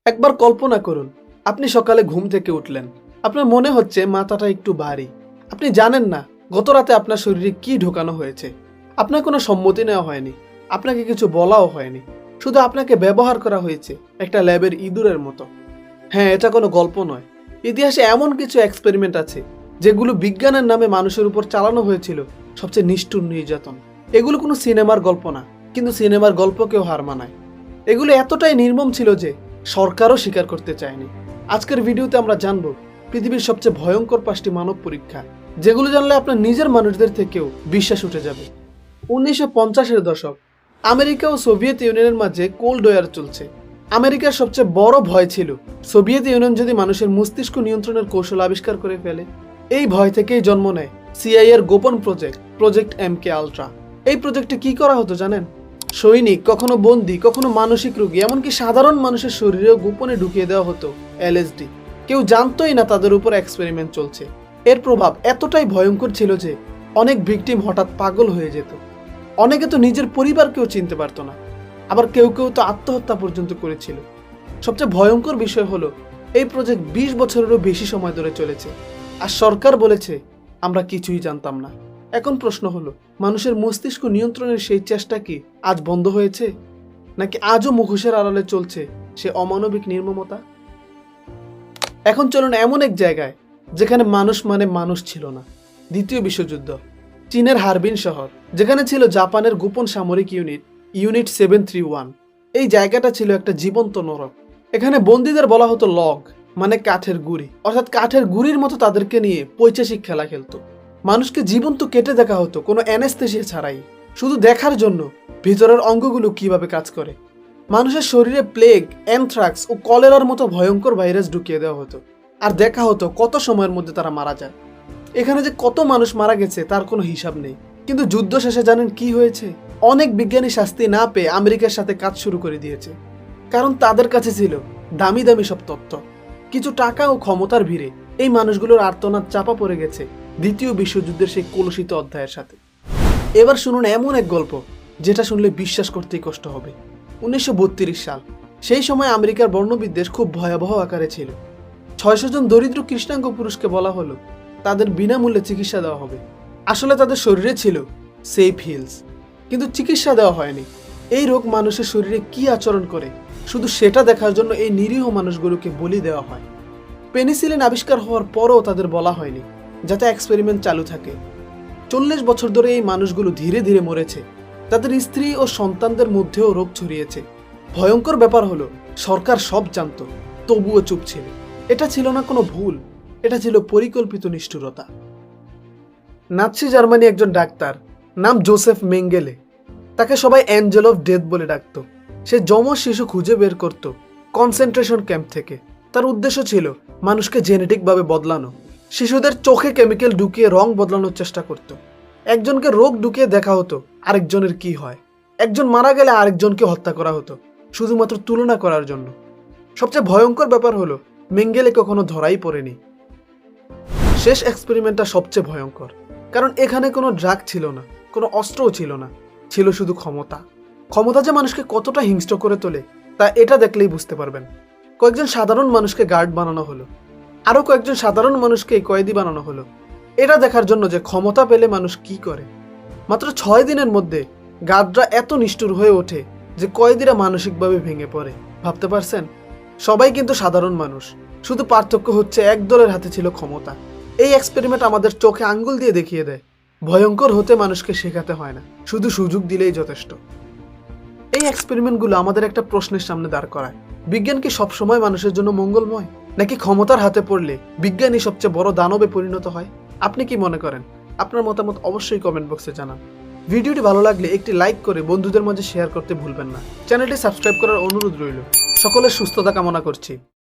একবার কল্পনা করুন, আপনি সকালে ঘুম থেকে উঠলেন। আপনার মনে হচ্ছে মাথাটা একটু ভারী। আপনি জানেন না গত রাতে আপনার শরীরে কি ঢোকানো হয়েছে। আপনার কোনো সম্মতি নেওয়া হয়নি, আপনাকে কিছু বলাও হয়নি, শুধু আপনাকে ব্যবহার করা হয়েছে একটা ল্যাবের ইঁদুরের মতো। হ্যাঁ, এটা কোনো গল্প নয়। ইতিহাসে এমন কিছু এক্সপেরিমেন্ট আছে যেগুলো বিজ্ঞানের নামে মানুষের উপর চালানো হয়েছিল সবচেয়ে নিষ্ঠুর নির্যাতন। এগুলো কোনো সিনেমার গল্প না, কিন্তু সিনেমার গল্পকেও হার মানায়। এগুলো এতটাই নির্মম ছিল যে সরকারও স্বীকার করতে চায়নি। আজকের ভিডিওতে আমরা জানব পৃথিবীর সবচেয়ে ভয়ঙ্কর 5টি মানব পরীক্ষা, যেগুলো জানলে আপনার নিজের মানুষদের থেকেও বিশ্বাস উঠে যাবে। 1950-এর দশক, আমেরিকা ও সোভিয়েত ইউনিয়নের মাঝে কোল্ড ওয়ার চলছে। আমেরিকার সবচেয়ে বড় ভয় ছিল সোভিয়েত ইউনিয়ন যদি মানুষের মস্তিষ্ক নিয়ন্ত্রণের কৌশল আবিষ্কার করে ফেলে। এই ভয় থেকেই জন্ম নেয় সিআইএর গোপন প্রজেক্ট MK আলট্রা। এই প্রজেক্টে কি করা হতো জানেন? সৈনিক, কখনো বন্দী, কখনো মানসিক রোগী, এমনকি সাধারণ মানুষের শরীরেও গোপনে ঢুকিয়ে দেওয়া হতো LSD। কেউ জানতোই না তাদের উপর এক্সপেরিমেন্ট চলছে। এর প্রভাব এতটাই ভয়ঙ্কর ছিল যে অনেক ভিকটিম হঠাৎ পাগল হয়ে যেত। অনেকে তো নিজের পরিবারকেও চিনতে পারতো না, আবার কেউ কেউ তো আত্মহত্যা পর্যন্ত করেছিল। সবচেয়ে ভয়ঙ্কর বিষয় হলো এই প্রজেক্ট 20 বছরেরও বেশি সময় ধরে চলেছে, আর সরকার বলেছে আমরা কিছুই জানতাম না। এখন প্রশ্ন হলো, মানুষের মস্তিষ্ক নিয়ন্ত্রণের সেই চেষ্টা কি আজ বন্ধ হয়েছে, নাকি আজও মুখোশের আড়ালে চলছে সে অমানবিক নির্মমতা? এখন চলুন এমন এক জায়গায় যেখানে মানুষ মানে মানুষ ছিল না। দ্বিতীয় বিশ্বযুদ্ধ, চীনের হারবিন শহর, যেখানে ছিল জাপানের গোপন সামরিক ইউনিট 731। এই জায়গাটা ছিল একটা জীবন্ত নরক। এখানে বন্দীদের বলা হতো লগ, মানে কাঠের গুঁড়ি, অর্থাৎ কাঠের গুঁড়ির মতো তাদেরকে নিয়ে পৈশাচিক খেলা খেলতো। মানুষকে জীবন্ত কেটে দেখা হতো কোনো অ্যানেস্থেসিয়া ছাড়াই, শুধু দেখার জন্য ভিতরের অঙ্গগুলো কিভাবে কাজ করে। মানুষের শরীরে প্লেগ, অ্যানথ্রাক্স ও কলেরার মতো ভয়ঙ্কর ভাইরাস ঢুকিয়ে দেওয়া হতো, আর দেখা হতো কত সময়ের মধ্যে তারা মারা যায়। এখানে যে কত মানুষ মারা গেছে তার কোনো হিসাব নেই। কিন্তু যুদ্ধ শেষে জানেন কি হয়েছে? অনেক বিজ্ঞানী শাস্তি না পেয়ে আমেরিকার সাথে কাজ শুরু করে দিয়েছে, কারণ তাদের কাছে ছিল দামি দামি সব তথ্য। কিছু টাকা ও ক্ষমতার ভিড়ে এই মানুষগুলোর আর্তনাদ চাপা পড়ে গেছে দ্বিতীয় বিশ্বযুদ্ধের সেই কলুষিত অধ্যায়ের সাথে। এবার শুনুন এমন এক গল্প যেটা শুনলে বিশ্বাস করতেই কষ্ট হবে। 1932 সাল, সেই সময় আমেরিকার বর্ণবিদ্বেষ খুব ভয়াবহ আকারে ছিল। 600 জন দরিদ্র কৃষ্ণাঙ্গ পুরুষকে বলা হলো তাদের বিনামূল্যে চিকিৎসা দেওয়া হবে। আসলে তাদের শরীরে ছিল সেফ হিলস, কিন্তু চিকিৎসা দেওয়া হয়নি। এই রোগ মানুষের শরীরে কি আচরণ করে শুধু সেটা দেখার জন্য এই নিরীহ মানুষগুলোকে বলি দেওয়া হয়। পেনিসিলিন আবিষ্কার হওয়ার পরও তাদের বলা হয়নি যাতে এক্সপেরিমেন্ট চালু থাকে। 40 বছর ধরে এই মানুষগুলো ধীরে ধীরে মরেছে, তাদের স্ত্রী ও সন্তানদের মধ্যেও রোগ ছড়িয়েছে। ভয়ঙ্কর ব্যাপার হলো সরকার সব জানতো, তবুও চুপ ছিল। এটা ছিল না কোনো ভুল, এটা ছিল পরিকল্পিত নিষ্ঠুরতা। নাৎসি জার্মানি একজন ডাক্তার, নাম জোসেফ মেঙ্গেলে, তাকে সবাই অ্যাঞ্জেল অফ ডেথ বলে ডাকতো। সে যমজ শিশু খুঁজে বের করত কনসেন্ট্রেশন ক্যাম্প থেকে। তার উদ্দেশ্য ছিল মানুষকে জেনেটিকভাবে বদলানো। শিশুদের চোখে কেমিক্যাল ঢুকিয়ে রং বদলানোর চেষ্টা করত। একজনকে রোগ ঢুকিয়ে দেখা হতো আরেকজনের কি হয়। একজন মারা গেলে আরেকজনকে হত্যা করা হতো শুধুমাত্র তুলনা করার জন্য। সবচেয়ে ভয়ঙ্কর ব্যাপার হলো মেঙ্গেলে কখনো ধরাই পড়েনি। শেষ এক্সপেরিমেন্টটা সবচেয়ে ভয়ঙ্কর, কারণ এখানে কোনো ড্রাগ ছিল না, কোনো অস্ত্রও ছিল না, ছিল শুধু ক্ষমতা। ক্ষমতা যে মানুষকে কতটা হিংস্র করে তোলে তা এটা দেখলেই বুঝতে পারবেন। কয়েকজন সাধারণ মানুষকে গার্ড বানানো হলো, আরও কয়েকজন সাধারণ মানুষকে কয়েদি বানানো হলো, এটা দেখার জন্য যে ক্ষমতা পেলে মানুষ কি করে। মাত্র 6 দিনের মধ্যে গার্ডরা এত নিষ্ঠুর হয়ে ওঠে যে কয়েদিরা মানসিকভাবে ভেঙে পড়ে। ভাবতে পারছেন? সবাই কিন্তু সাধারণ মানুষ, শুধু পার্থক্য হচ্ছে এক দলের হাতে ছিল ক্ষমতা। এই এক্সপেরিমেন্ট আমাদের চোখে আঙ্গুল দিয়ে দেখিয়ে দেয় ভয়ঙ্কর হতে মানুষকে শেখাতে হয় না, শুধু সুযোগ দিলেই যথেষ্ট। এই এক্সপেরিমেন্টগুলো আমাদের একটা প্রশ্নের সামনে দাঁড় করায়, বিজ্ঞান কি সবসময় মানুষের জন্য মঙ্গলময়, নাকি ক্ষমতার হাতে পড়লে বিজ্ঞানই সবচেয়ে বড় দানবে পরিণত হয়? আপনি কি মনে করেন? আপনার মতামত অবশ্যই কমেন্ট বক্সে জানান। ভিডিওটি ভালো লাগলে একটি লাইক করে বন্ধুদের মাঝে শেয়ার করতে ভুলবেন না। চ্যানেলটি সাবস্ক্রাইব করার অনুরোধ রইল। সকলের সুস্থতা কামনা করছি।